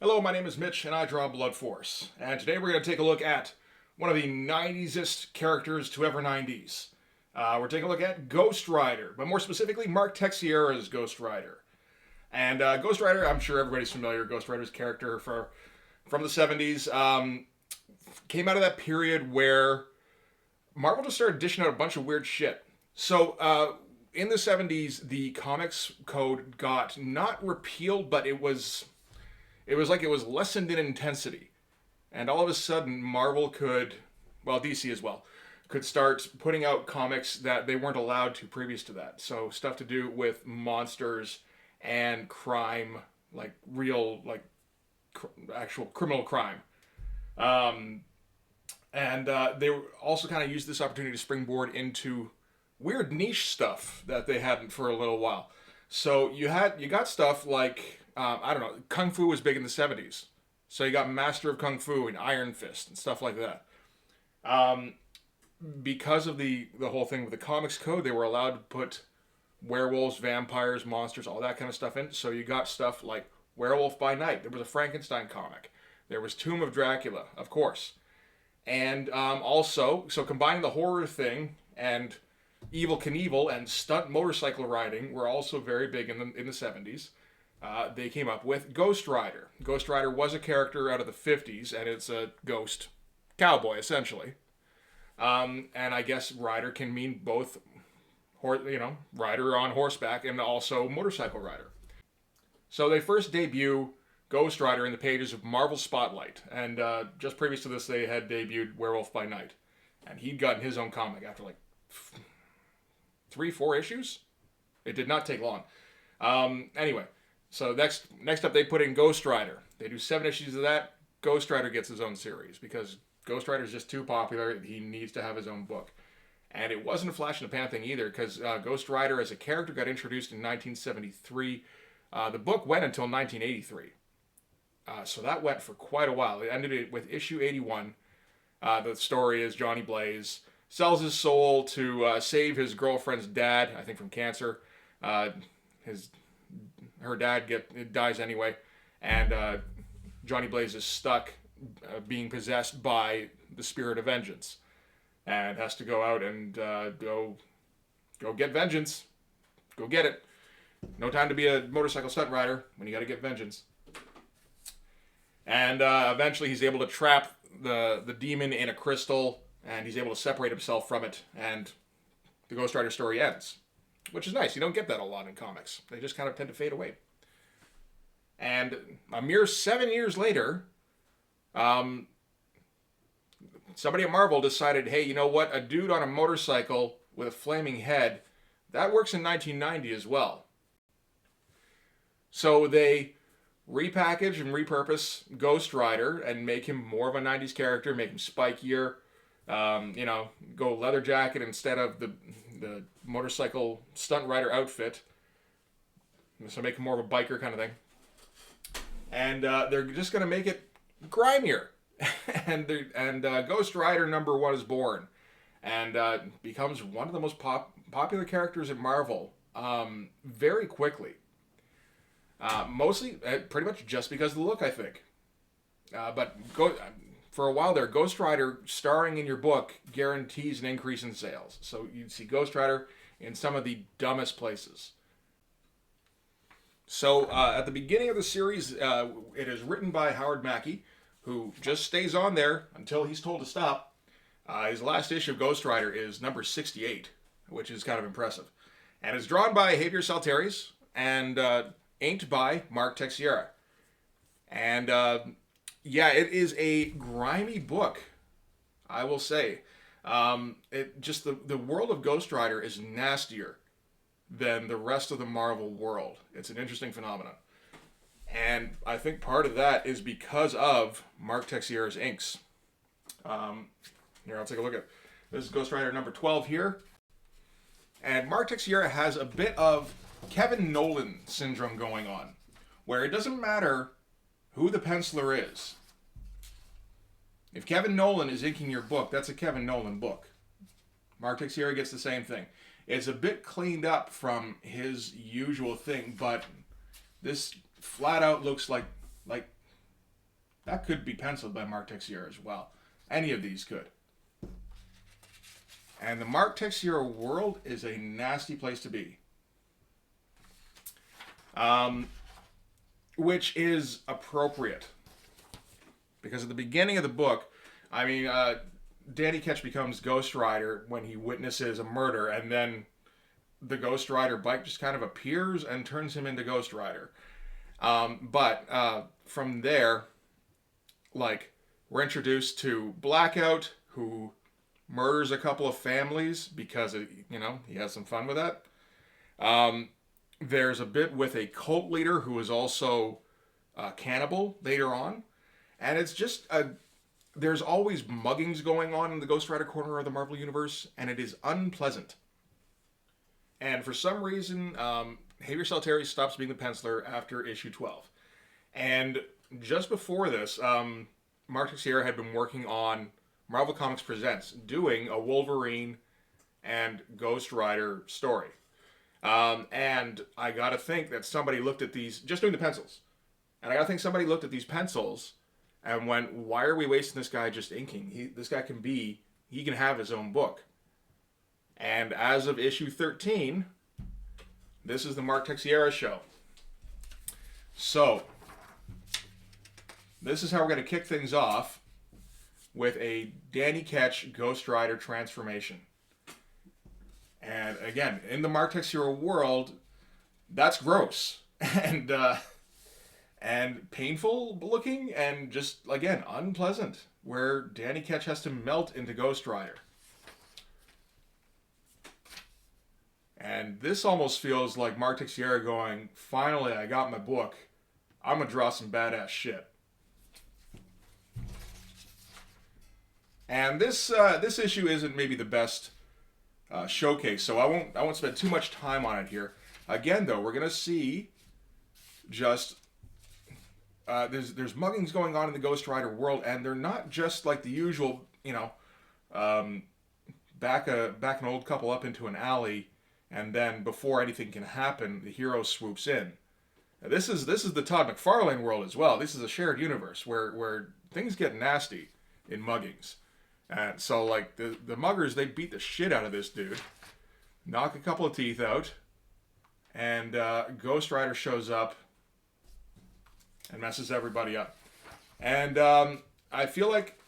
Hello, my name is Mitch, and I draw Blood Force. And today we're going to take a look at one of the 90s-est characters to ever 90s. We're taking a look at Ghost Rider, but more specifically, Mark Texiera's Ghost Rider. And Ghost Rider, I'm sure everybody's familiar. Ghost Rider's character from the 70s came out of that period where Marvel just started dishing out a bunch of weird shit. So, in the 70s, the comics code got not repealed, but it was like it was lessened in intensity. And all of a sudden, Marvel could, well, DC as well, could start putting out comics that they weren't allowed to previous to that. So stuff to do with monsters and crime, like real, like actual criminal crime. Um, and they also kind of used this opportunity to springboard into weird niche stuff that they hadn't for a little while. So you got stuff like I don't know, Kung Fu was big in the 70s. So you got Master of Kung Fu and Iron Fist and stuff like that. Um, because of the whole thing with the comics code, they were allowed to put werewolves, vampires, monsters, all that kind of stuff in. So you got stuff like Werewolf by Night. There was a Frankenstein comic. There was Tomb of Dracula, of course. And also, so combining the horror thing and Evil Knievel and stunt motorcycle riding were also very big in the 70s. They came up with Ghost Rider. Ghost Rider was a character out of the 50s, and it's a ghost cowboy, essentially. And I guess rider can mean both, rider on horseback and also motorcycle rider. So they first debut Ghost Rider in the pages of Marvel Spotlight, and just previous to this, they had debuted Werewolf by Night, and he'd gotten his own comic after like 3-4 issues. It did not take long. Anyway, so next up they put in Ghost Rider. They do 7 issues of that. Ghost Rider gets his own series because Ghost Rider is just too popular. He needs to have his own book. And it wasn't a flash in the pan thing either because Ghost Rider as a character got introduced in 1973. The book went until 1983. So that went for quite a while. It ended with issue 81. The story is Johnny Blaze sells his soul to save his girlfriend's dad, I think from cancer. Her dad dies anyway, and Johnny Blaze is stuck being possessed by the spirit of vengeance, and has to go out and go get vengeance. Go get it. No time to be a motorcycle stunt rider when you got to get vengeance. And eventually, he's able to trap the demon in a crystal, and he's able to separate himself from it, and the Ghost Rider story ends. Which is nice. You don't get that a lot in comics. They just kind of tend to fade away. And a mere 7 years later, somebody at Marvel decided, hey, you know what? A dude on a motorcycle with a flaming head, that works in 1990 as well. So they repackage and repurpose Ghost Rider and make him more of a 90s character, make him spikier, go leather jacket instead of the motorcycle stunt rider outfit. So make him more of a biker kind of thing. And they're just going to make it grimier. and Ghost Rider #1 is born. And becomes one of the most popular characters in Marvel very quickly. Mostly, pretty much just because of the look, I think. For a while there, Ghost Rider starring in your book guarantees an increase in sales. So you'd see Ghost Rider in some of the dumbest places. So at the beginning of the series, it is written by Howard Mackey, who just stays on there until he's told to stop. His last issue of Ghost Rider is number 68, which is kind of impressive. And it's drawn by Javier Saltaris and inked by Mark Texiera. And yeah, it is a grimy book, I will say. The world of Ghost Rider is nastier than the rest of the Marvel world. It's an interesting phenomenon. And I think part of that is because of Mark Texiera's inks. Here, I'll take a look at this is Ghost Rider number 12 here. And Mark Texiera has a bit of Kevin Nolan syndrome going on, where it doesn't matter who the penciler is. If Kevin Nolan is inking your book, that's a Kevin Nolan book. Mark Texiera gets the same thing. It's a bit cleaned up from his usual thing, but this flat out looks like That could be penciled by Mark Texiera as well. Any of these could. And the Mark Texiera world is a nasty place to be. Which is appropriate. Because at the beginning of the book, I mean, Danny Ketch becomes Ghost Rider when he witnesses a murder, and then the Ghost Rider bike just kind of appears and turns him into Ghost Rider. But from there, like, we're introduced to Blackout, who murders a couple of families because, he has some fun with that. There's a bit with a cult leader who is also a cannibal later on. And it's just there's always muggings going on in the Ghost Rider corner of the Marvel Universe, and it is unpleasant. And for some reason, Javier Salteri stops being the penciler after issue 12. And just before this, Mark Texiera had been working on Marvel Comics Presents, doing a Wolverine and Ghost Rider story. And I gotta think that somebody looked at these, just doing the pencils, and I gotta think somebody looked at these pencils and went, why are we wasting this guy just inking? This guy he can have his own book. And as of issue 13, this is the Mark Texiera show. So, this is how we're going to kick things off with a Danny Ketch Ghost Rider transformation. And again, in the Mark Texiera world, that's gross. And painful looking, and just, again, unpleasant, where Danny Ketch has to melt into Ghost Rider. And this almost feels like Mark Texiera going, finally, I got my book. I'm going to draw some badass shit. And this issue isn't maybe the best showcase, so I won't spend too much time on it here. Again, though, we're going to see just... there's muggings going on in the Ghost Rider world, and they're not just like the usual, back an old couple up into an alley, and then before anything can happen, the hero swoops in. Now, this is the Todd McFarlane world as well. This is a shared universe where things get nasty in muggings. And so, like, the muggers, they beat the shit out of this dude, knock a couple of teeth out, and Ghost Rider shows up and messes everybody up. And I feel like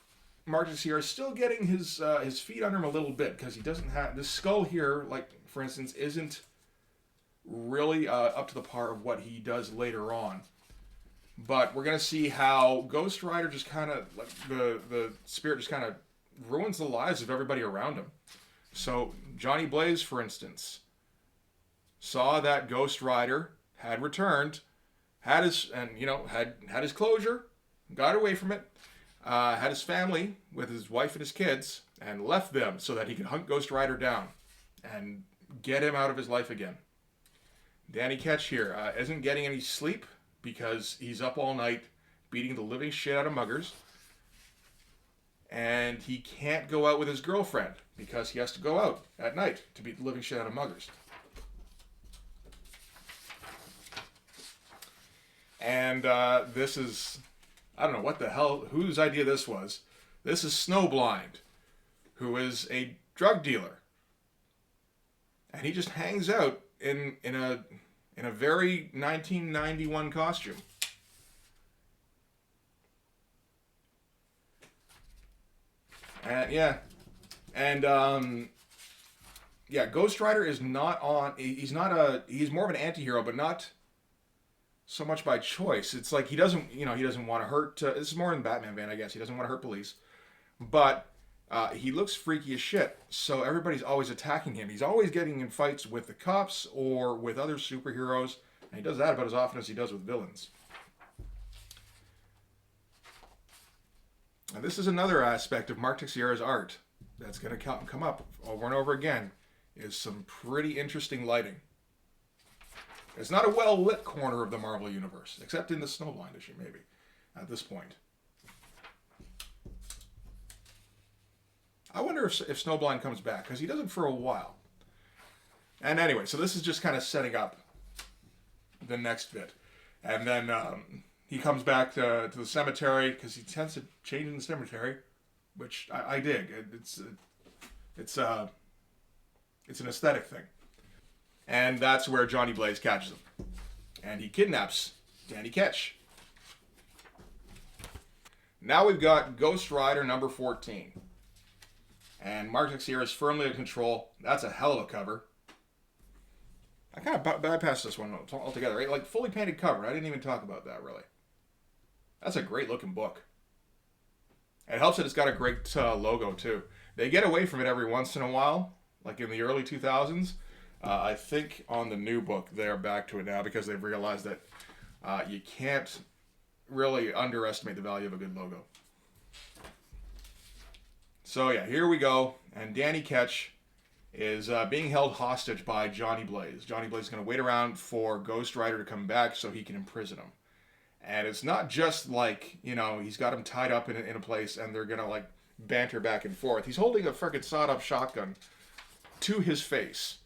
Mark Texiera is still getting his feet under him a little bit, because he doesn't have... This skull here, like, for instance, isn't really up to the par of what he does later on. But we're going to see how Ghost Rider just kind of... like the spirit just kind of ruins the lives of everybody around him. So, Johnny Blaze, for instance, saw that Ghost Rider had returned... had his closure, got away from it, had his family with his wife and his kids, and left them so that he could hunt Ghost Rider down and get him out of his life again. Danny Ketch here isn't getting any sleep because he's up all night beating the living shit out of muggers, and he can't go out with his girlfriend because he has to go out at night to beat the living shit out of muggers. And this is, I don't know what the hell, whose idea this was. This is Snowblind, who is a drug dealer. And he just hangs out in a very 1991 costume. Ghost Rider is not on, he's more of an anti-hero, but not so much by choice. It's like he doesn't want to hurt... this is more in Batman van, I guess. He doesn't want to hurt police. But he looks freaky as shit, so everybody's always attacking him. He's always getting in fights with the cops or with other superheroes, and he does that about as often as he does with villains. And this is another aspect of Mark Texiera's art that's going to come up over and over again, is some pretty interesting lighting. It's not a well-lit corner of the Marvel Universe, except in the Snowblind issue, maybe, at this point. I wonder if Snowblind comes back, because he doesn't for a while. And anyway, so this is just kind of setting up the next bit. And then he comes back to the cemetery because he tends to change in the cemetery, which I dig. It's an aesthetic thing, and that's where Johnny Blaze catches him, and he kidnaps Danny Ketch. Now we've got Ghost Rider number 14. And Mark Texiera is firmly in control. That's a hell of a cover. I kind of bypassed this one altogether, right? Like, fully painted cover. I didn't even talk about that, really. That's a great looking book. It helps that it's got a great logo, too. They get away from it every once in a while, like in the early 2000s. I think on the new book, they're back to it now because they've realized that you can't really underestimate the value of a good logo. So yeah, here we go. And Danny Ketch is being held hostage by Johnny Blaze. Johnny Blaze is going to wait around for Ghost Rider to come back so he can imprison him. And it's not just like, you know, he's got him tied up in a place and they're going to like banter back and forth. He's holding a freaking sawed-up shotgun to his face.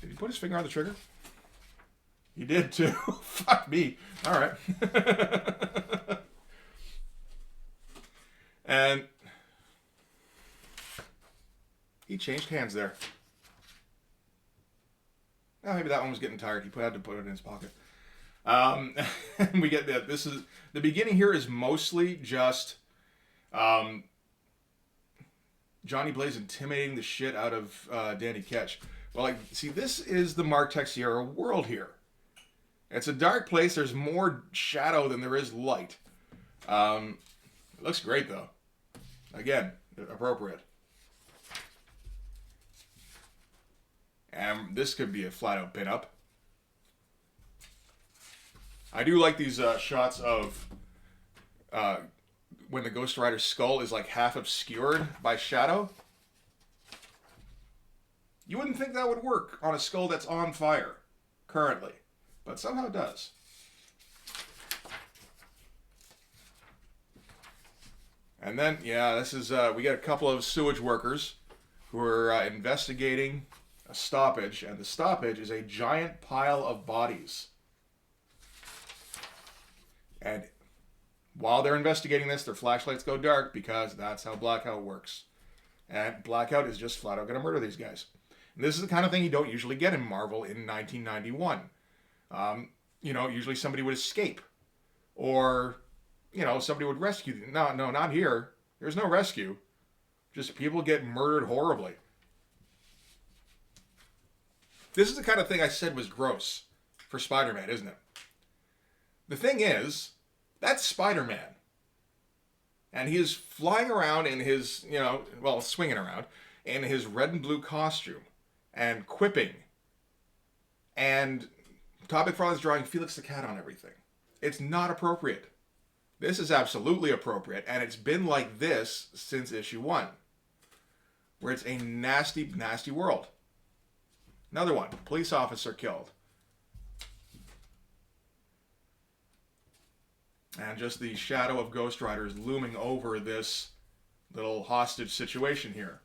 Did he put his finger on the trigger? He did too. Fuck me. All right. And he changed hands there. Oh, maybe that one was getting tired. He had to put it in his pocket. And we get that. This is the beginning. Here is mostly just Johnny Blaze intimidating the shit out of Danny Ketch. Well, like, see, this is the Mark Texiera world here. It's a dark place. There's more shadow than there is light. It looks great though. Again, appropriate. And this could be a flat-out pin-up. I do like these shots of when the Ghost Rider's skull is like half obscured by shadow. You wouldn't think that would work on a skull that's on fire currently, but somehow it does. And then, yeah, this is, we get a couple of sewage workers who are investigating a stoppage, and the stoppage is a giant pile of bodies. And while they're investigating this, their flashlights go dark because that's how blackout works. And blackout is just flat out going to murder these guys. And this is the kind of thing you don't usually get in Marvel in 1991. You know, usually somebody would escape. Or, you know, somebody would rescue them. No, not here. There's no rescue. Just people get murdered horribly. This is the kind of thing I said was gross for Spider-Man, isn't it? The thing is, that's Spider-Man. And he is flying around in his, you know, well, swinging around in his red and blue costume and quipping. And Topic Frog is drawing Felix the Cat on everything. It's not appropriate. This is absolutely appropriate, and it's been like this since issue 1, where it's a nasty, nasty world. Another one, police officer killed. And just the shadow of Ghost Rider is looming over this little hostage situation here.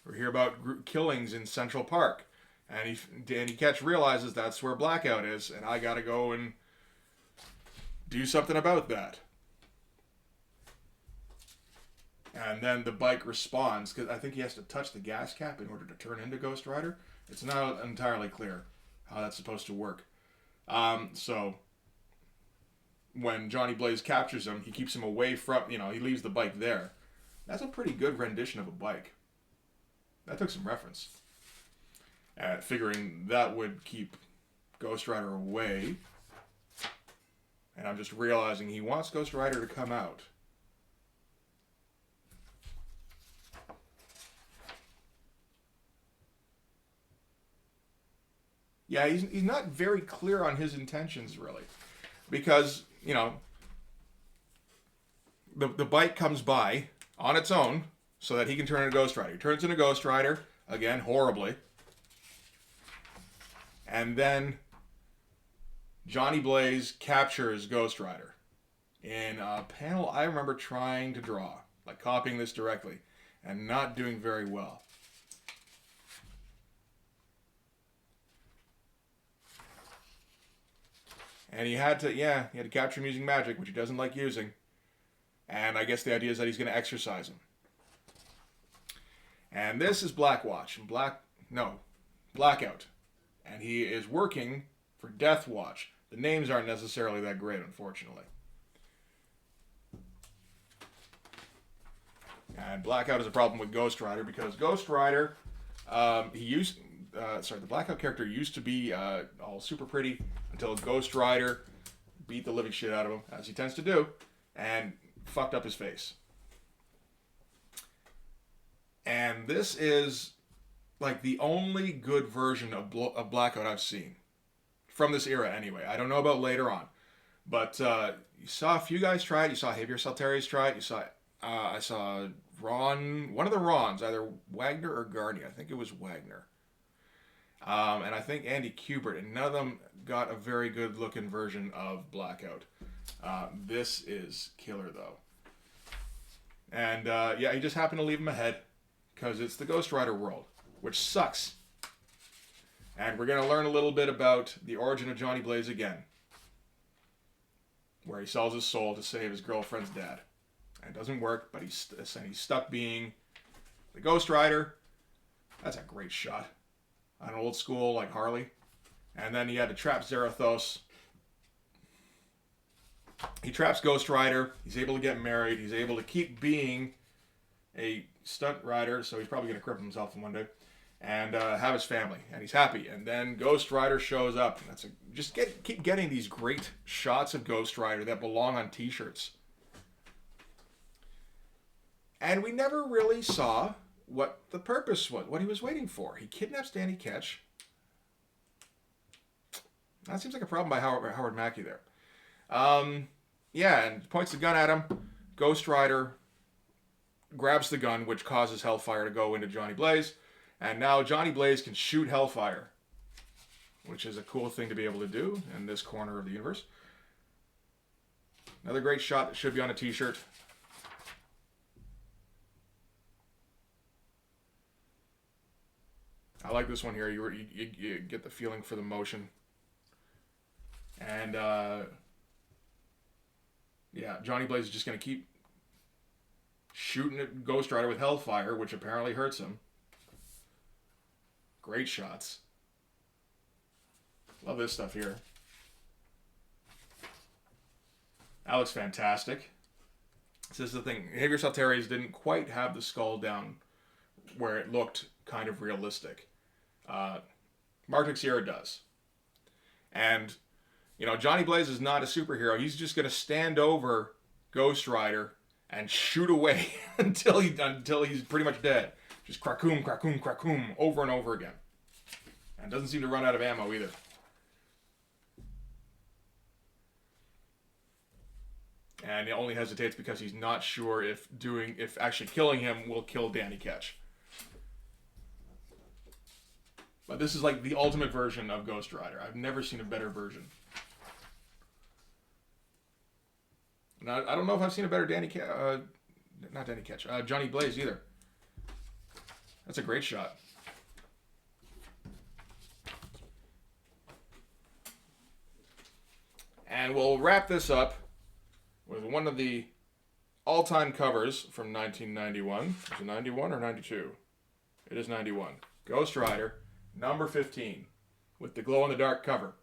We hear about killings in Central Park. And Danny Ketch realizes that's where Blackout is, and I gotta go and do something about that. And then the bike responds, because I think he has to touch the gas cap in order to turn into Ghost Rider. It's not entirely clear how that's supposed to work. So when Johnny Blaze captures him, he keeps him away from, you know, he leaves the bike there. That's a pretty good rendition of a bike. That took some reference. Figuring that would keep Ghost Rider away. And I'm just realizing he wants Ghost Rider to come out. Yeah, he's not very clear on his intentions, really. Because, you know, the bike comes by on its own so that he can turn into Ghost Rider. He turns into Ghost Rider, again, horribly. And then Johnny Blaze captures Ghost Rider in a panel I remember trying to draw, like copying this directly, and not doing very well. And he had to capture him using magic, which he doesn't like using. And I guess the idea is that he's going to exorcise him. And this is Blackwatch. Blackout. And he is working for Death Watch. The names aren't necessarily that great, unfortunately. And Blackout is a problem with Ghost Rider because Ghost Rider, the Blackout character used to be all super pretty until Ghost Rider beat the living shit out of him, as he tends to do, and fucked up his face. And this is like the only good version of Blackout I've seen. From this era, anyway. I don't know about later on. But you saw a few guys try it. You saw Javier Saltares try it. I saw Ron, one of the Rons, either Wagner or Garney. I think it was Wagner. And I think Andy Kubert. And none of them got a very good looking version of Blackout. This is killer, though. And he just happened to leave him ahead. Because it's the Ghost Rider world. Which sucks. And we're going to learn a little bit about the origin of Johnny Blaze again. Where he sells his soul to save his girlfriend's dad. And it doesn't work, but he's stuck being the Ghost Rider. That's a great shot. On old school, like Harley. And then he had to trap Zarathos. He traps Ghost Rider. He's able to get married. He's able to keep being a stunt rider, so he's probably going to cripple himself one day. And have his family, and he's happy. And then Ghost Rider shows up. Keep getting these great shots of Ghost Rider that belong on T-shirts. And we never really saw what the purpose was, what he was waiting for. He kidnaps Danny Ketch. That seems like a problem by Howard Mackie there. And points the gun at him. Ghost Rider grabs the gun, which causes Hellfire to go into Johnny Blaze. And now Johnny Blaze can shoot Hellfire, which is a cool thing to be able to do in this corner of the universe. Another great shot that should be on a T-shirt. I like this one here. You get the feeling for the motion. And, Johnny Blaze is just going to keep shooting at Ghost Rider with Hellfire, which apparently hurts him. Great shots. Love this stuff here. That looks fantastic. This is the thing. Javier Saltares didn't quite have the skull down where it looked kind of realistic. Mark Texiera does. And, Johnny Blaze is not a superhero. He's just going to stand over Ghost Rider and shoot away until he's pretty much dead. Just crackoom, crackoom, crackoom, over and over again. And doesn't seem to run out of ammo either. And he only hesitates because he's not sure if actually killing him will kill Danny Ketch. But this is like the ultimate version of Ghost Rider. I've never seen a better version. And I don't know if I've seen a better Johnny Blaze either. That's a great shot. And we'll wrap this up with one of the all-time covers from 1991. Is it 91 or 92? It is 91. Ghost Rider, number 15, with the glow-in-the-dark cover.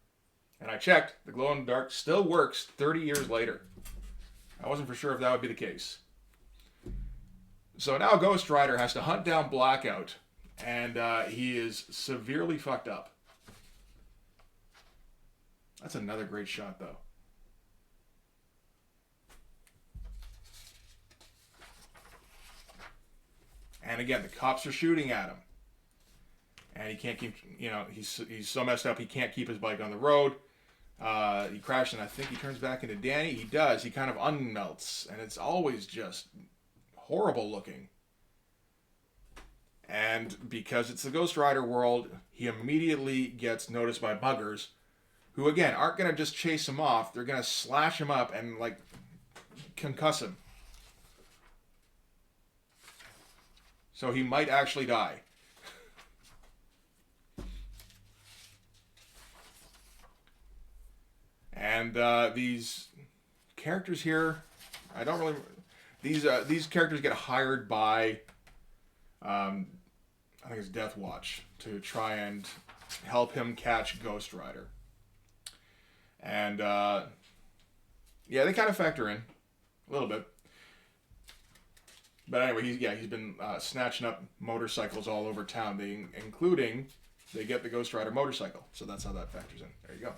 And I checked, the glow-in-the-dark still works 30 years later. I wasn't for sure if that would be the case. So now Ghost Rider has to hunt down Blackout, and he is severely fucked up. That's another great shot, though. And again, the cops are shooting at him. And he can't keep, he's so messed up he can't keep his bike on the road. He crashed, and I think he turns back into Danny. He does. He kind of unmelts, and it's always just horrible looking. And because it's the Ghost Rider world, he immediately gets noticed by muggers, who, again, aren't going to just chase him off. They're going to slash him up and, concuss him. So he might actually die. And these characters here, I don't really. These characters get hired by, I think it's Death Watch, to try and help him catch Ghost Rider. And yeah, they kind of factor in a little bit. But anyway, he's been snatching up motorcycles all over town. They get the Ghost Rider motorcycle. So that's how that factors in. There you go.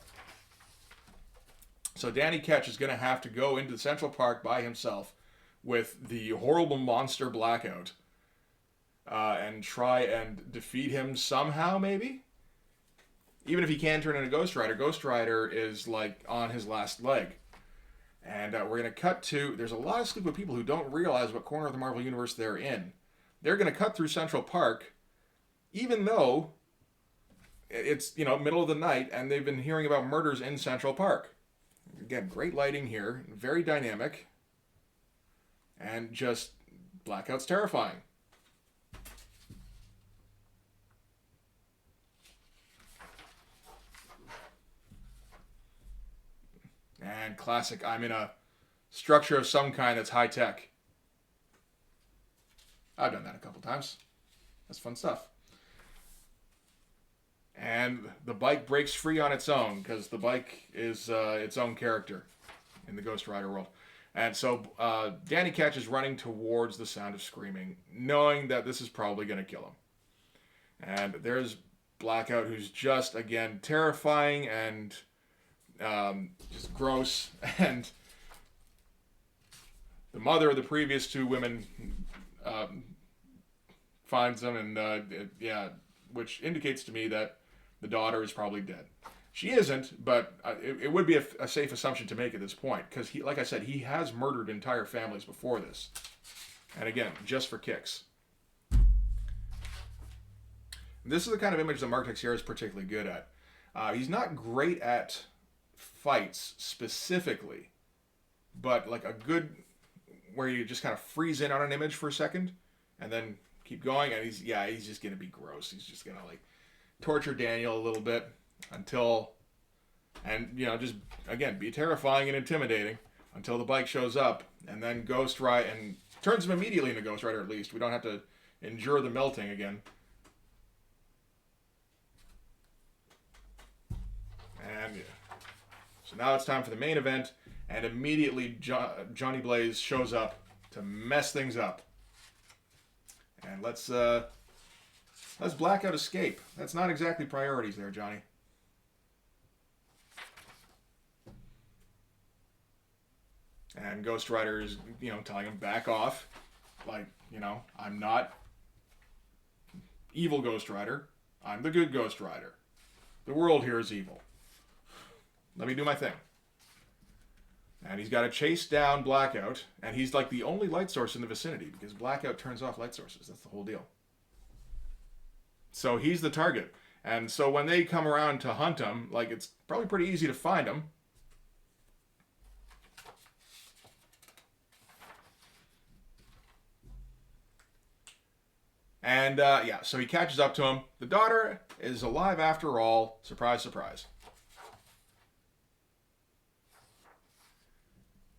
So Danny Ketch is going to have to go into Central Park by himself with the horrible monster Blackout and try and defeat him somehow, maybe? Even if he can turn into Ghost Rider is like on his last leg. And we're going to cut to... There's a lot of stupid people who don't realize what corner of the Marvel Universe they're in. They're going to cut through Central Park, even though it's, middle of the night, and they've been hearing about murders in Central Park. Again, great lighting here, very dynamic, and just Blackout's terrifying. And classic, I'm in a structure of some kind that's high-tech. I've done that a couple times. That's fun stuff. And the bike breaks free on its own, because the bike is its own character in the Ghost Rider world. And so Danny Ketch is running towards the sound of screaming, knowing that this is probably going to kill him. And there's Blackout, who's just, again, terrifying and just gross. And the mother of the previous two women finds him, and which indicates to me that the daughter is probably dead. She isn't, but it would be a safe assumption to make at this point, because like I said, he has murdered entire families before this. And again, just for kicks. This is the kind of image that Mark Texiera is particularly good at. He's not great at fights specifically, but like a good, where you just kind of freeze in on an image for a second, and then keep going, and he's just going to be gross. He's just going to like torture Daniel a little bit until, and just again be terrifying and intimidating until the bike shows up, and then Ghost Rider, and turns him immediately into Ghost Rider. At least we don't have to endure the melting again. And so now it's time for the main event, and immediately Johnny Blaze shows up to mess things up. And let's Blackout escape. That's not exactly priorities there, Johnny. And Ghost Rider is, telling him back off. Like, I'm not evil Ghost Rider. I'm the good Ghost Rider. The world here is evil. Let me do my thing. And he's got to chase down Blackout, and he's like the only light source in the vicinity, because Blackout turns off light sources. That's the whole deal. So he's the target. And so when they come around to hunt him, like, it's probably pretty easy to find him. And so he catches up to him. The daughter is alive after all. Surprise, surprise.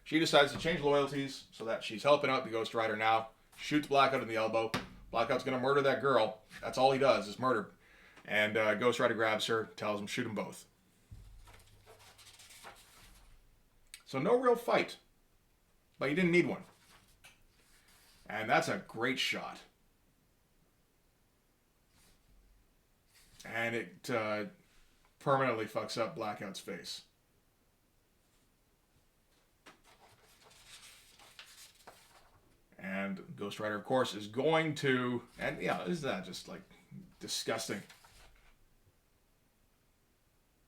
She decides to change loyalties so that she's helping out the Ghost Rider now. Shoots Blackout in the elbow. Blackout's going to murder that girl. That's all he does, is murder. And Ghost Rider grabs her, tells him, shoot them both. So no real fight. But you didn't need one. And that's a great shot. And it permanently fucks up Blackout's face. And Ghost Rider, of course, is going to... And, isn't that just, like, disgusting?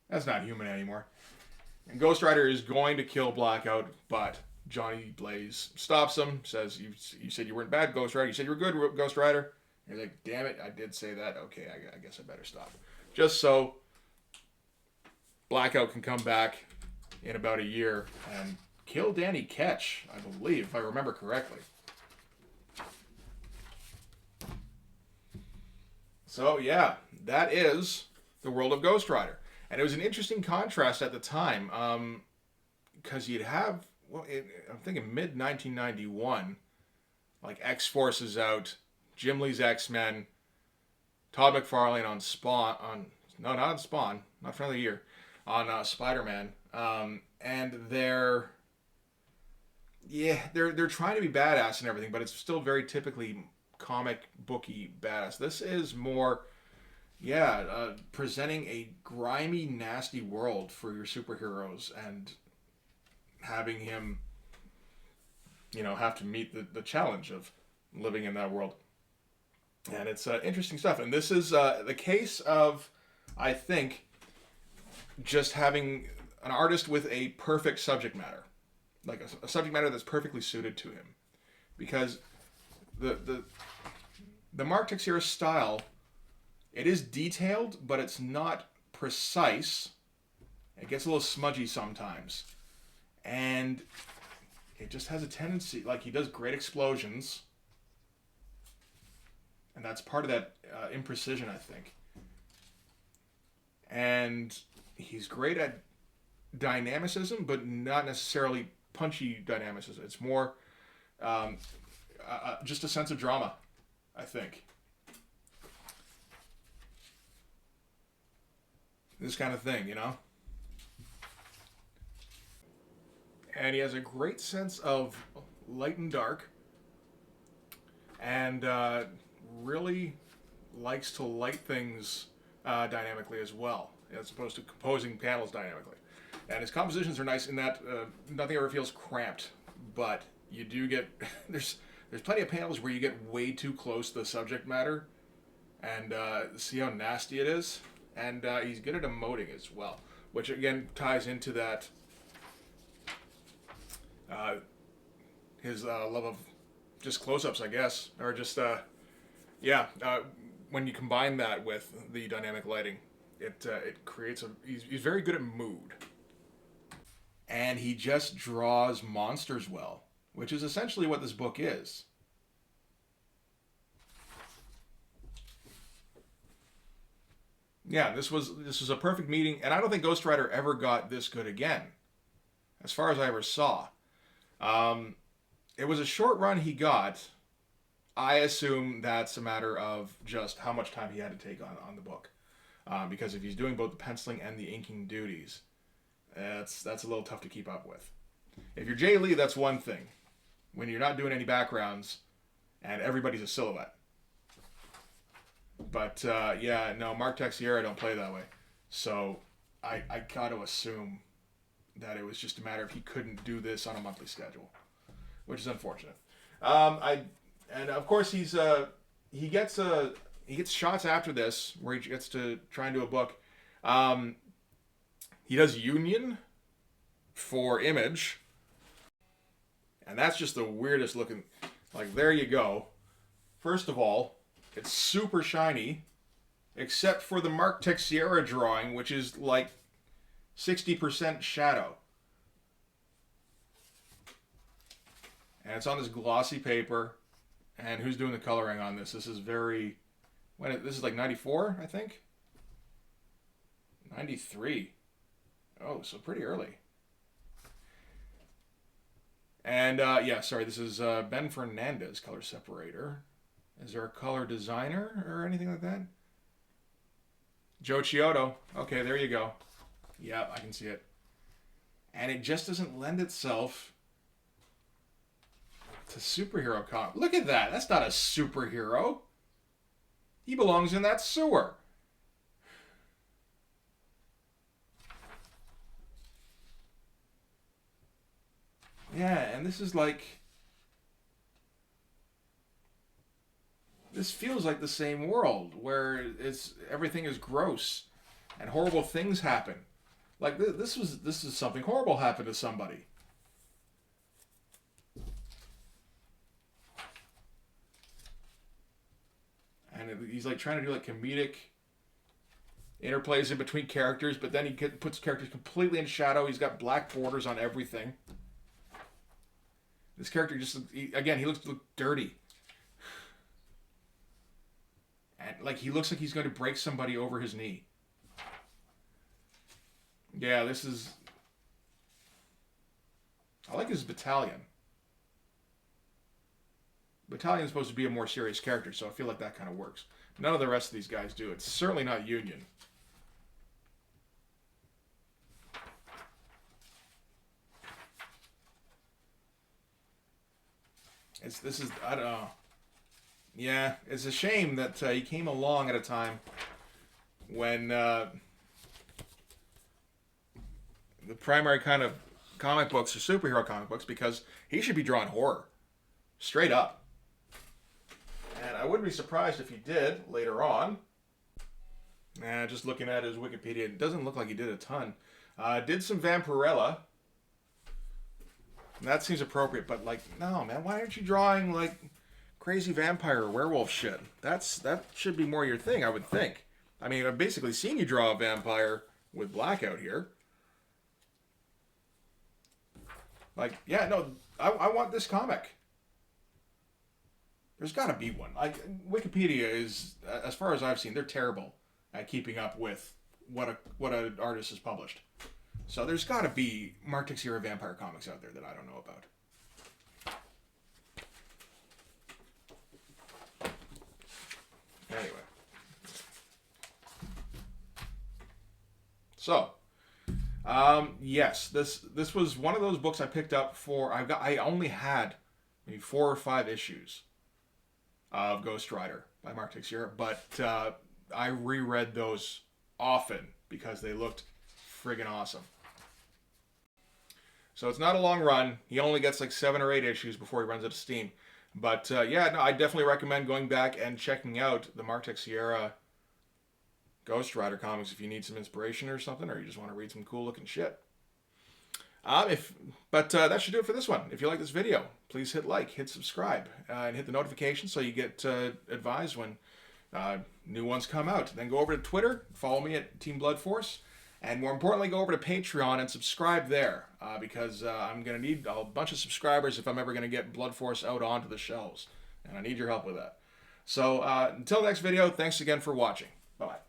That's not human anymore. And Ghost Rider is going to kill Blackout, but Johnny Blaze stops him, says, you said you weren't bad, Ghost Rider. You said you were good, Ghost Rider. And he's like, damn it, I did say that. Okay, I guess I better stop. Just so Blackout can come back in about a year and kill Danny Ketch, I believe, if I remember correctly. So, yeah, that is the world of Ghost Rider. And it was an interesting contrast at the time, because you'd have, well, I'm thinking mid 1991, like X Force is out, Jim Lee's X Men, Todd McFarlane on Spawn, on no, not on Spawn, not Friend of the Year, on Spider Man, and they're trying to be badass and everything, but it's still very typically comic booky badass. This is more, presenting a grimy, nasty world for your superheroes and having him, have to meet the challenge of living in that world. And it's interesting stuff. And this is the case of, I think, just having an artist with a perfect subject matter, like a subject matter that's perfectly suited to him, because the Mark Texiera style, it is detailed, but it's not precise. It gets a little smudgy sometimes, and it just has a tendency, like he does great explosions, and that's part of that imprecision, I think. And he's great at dynamicism, but not necessarily punchy dynamicism. It's more just a sense of drama, I think. This kind of thing, And he has a great sense of light and dark, and really likes to light things dynamically as well, as opposed to composing panels dynamically. And his compositions are nice in that nothing ever feels cramped, but you do get there's plenty of panels where you get way too close to the subject matter, and see how nasty it is. And he's good at emoting as well, which again ties into that his love of just close-ups, I guess, or just when you combine that with the dynamic lighting, it creates he's very good at mood, and he just draws monsters well, which is essentially what this book is. Yeah, this was a perfect meeting, and I don't think Ghost Rider ever got this good again, as far as I ever saw. It was a short run he got. I assume that's a matter of just how much time he had to take on the book, because if he's doing both the penciling and the inking duties, that's a little tough to keep up with. If you're Jay Lee, that's one thing. When you're not doing any backgrounds, and everybody's a silhouette. But no, Mark Texiera don't play that way. So I got to assume that it was just a matter of he couldn't do this on a monthly schedule, which is unfortunate. And of course he gets shots after this where he gets to try and do a book. He does Union for Image, and that's just the weirdest looking. Like, there you go. First of all, it's super shiny, except for the Mark Texiera drawing, which is like 60% shadow. And it's on this glossy paper. And who's doing the coloring on this? This is this is like 94, I think? 93. Oh, so pretty early. And, this is Ben Fernandez, color separator. Is there a color designer or anything like that? Joe Chiodo. Okay, there you go. Yeah, I can see it. And it just doesn't lend itself to superhero comic. Look at that. That's not a superhero. He belongs in that sewer. Yeah, and this is like... This feels like the same world where everything is gross and horrible things happen. Like this is something horrible happened to somebody. And he's like trying to do like comedic interplays in between characters, but then he puts characters completely in shadow. He's got black borders on everything. This character just he looks dirty. And like he looks like he's going to break somebody over his knee. Yeah, this is... I like his battalion. Battalion's supposed to be a more serious character, so I feel like that kind of works. None of the rest of these guys do. It's certainly not Union. This is, I don't know. Yeah, it's a shame that he came along at a time when the primary kind of comic books are superhero comic books, because he should be drawing horror. Straight up. And I wouldn't be surprised if he did later on. Just looking at his Wikipedia, it doesn't look like he did a ton. Did some Vampirella. That seems appropriate, but like, no, man, why aren't you drawing like crazy vampire or werewolf shit? That should be more your thing, I would think. I mean, I've basically seen you draw a vampire with Blackout here. Like, yeah, no, I want this comic. There's got to be one. Like, Wikipedia is, as far as I've seen, they're terrible at keeping up with what an artist has published. So there's got to be Mark Texiera vampire comics out there that I don't know about. Anyway. So, yes, this was one of those books I picked up for, I only had maybe 4 or 5 issues of Ghost Rider by Mark Texiera, but I reread those often because they looked friggin' awesome. So it's not a long run. He only gets like 7 or 8 issues before he runs out of steam. But yeah, no, I definitely recommend going back and checking out the Mark Texiera Ghost Rider comics if you need some inspiration or something, or you just want to read some cool looking shit. That should do it for this one. If you like this video, please hit like, hit subscribe, and hit the notification so you get advised when new ones come out. Then go over to Twitter, follow me at Team Blood Force, and more importantly, go over to Patreon and subscribe there, because I'm going to need a bunch of subscribers if I'm ever going to get Blood Force out onto the shelves, and I need your help with that. So until next video, thanks again for watching. Bye-bye.